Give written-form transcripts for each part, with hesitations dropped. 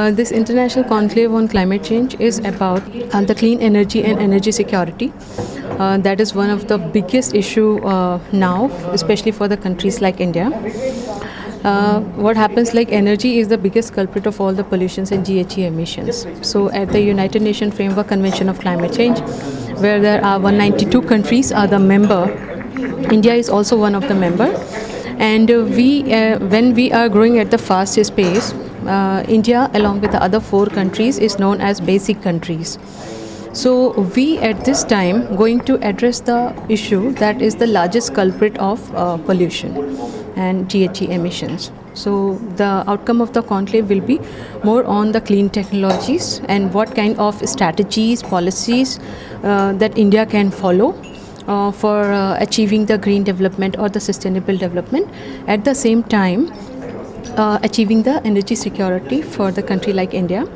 This international conclave on climate change is about the clean energy and energy security. That is one of the biggest issue now, especially for the countries like India. What happens, like, energy is the biggest culprit of all the pollutions and GHG emissions. So at the United Nations Framework Convention of Climate Change, where there are 192 countries are the member, India is also one of the member. And when we are growing at the fastest pace, India, along with the other 4 countries, is known as basic countries. So we at this time going to address the issue that is the largest culprit of pollution and GHG emissions. So the outcome of the conclave will be more on the clean technologies and what kind of strategies, policies that India can follow for achieving the green development or the sustainable development. At the same time, achieving the energy security for the country like India,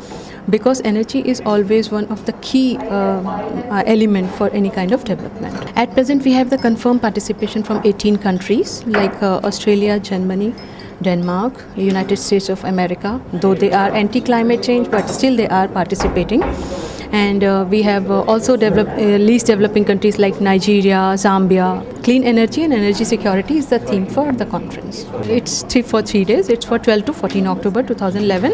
because energy is always one of the key element for any kind of development. At present, we have the confirmed participation from 18 countries like Australia, Germany, Denmark, United States of America. Though they are anti-climate change, but still they are participating. And we have also developed least developing countries like Nigeria, Zambia. Clean energy and energy security is the theme for the conference. It's for 3 days. It's for 12 to 14 October 2011.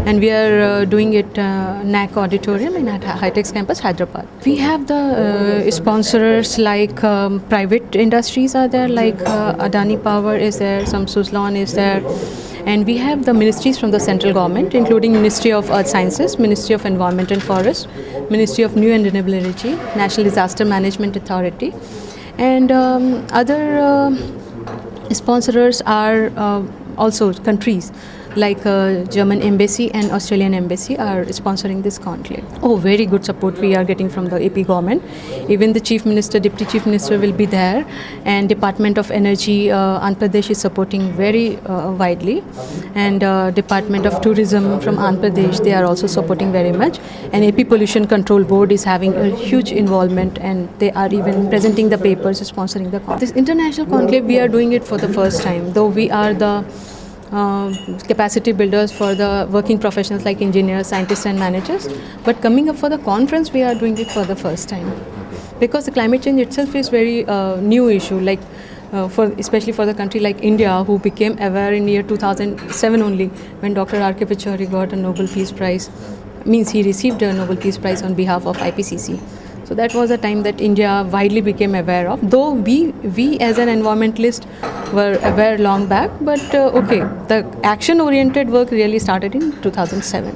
And we are doing it NAC Auditorium in HITEX Campus, Hyderabad. We have the sponsors like private industries are there, like Adani Power is there, some Suzlon is there. And we have the ministries from the central government, including Ministry of Earth Sciences, Ministry of Environment and Forest, Ministry of New and Renewable Energy, National Disaster Management Authority. And other sponsors are also countries like German Embassy and Australian Embassy are sponsoring this conclave. Oh, very good support we are getting from the AP government. Even the Chief Minister, Deputy Chief Minister will be there, and Department of Energy, Andhra Pradesh is supporting very widely, and Department of Tourism from Andhra Pradesh, they are also supporting very much, and AP Pollution Control Board is having a huge involvement, and they are even presenting the papers, sponsoring the conclave. This international conclave, we are doing it for the first time, though we are the capacity builders for the working professionals like engineers, scientists and managers. But coming up for the conference, we are doing it for the first time. Because the climate change itself is very new issue, like especially for the country like India, who became aware in year 2007 only, when Dr. R.K. Pachauri got a Nobel Peace Prize. Means he received a Nobel Peace Prize on behalf of IPCC. So that was a time that India widely became aware of. Though we as an environmentalist were aware long back, but okay, the action-oriented work really started in 2007.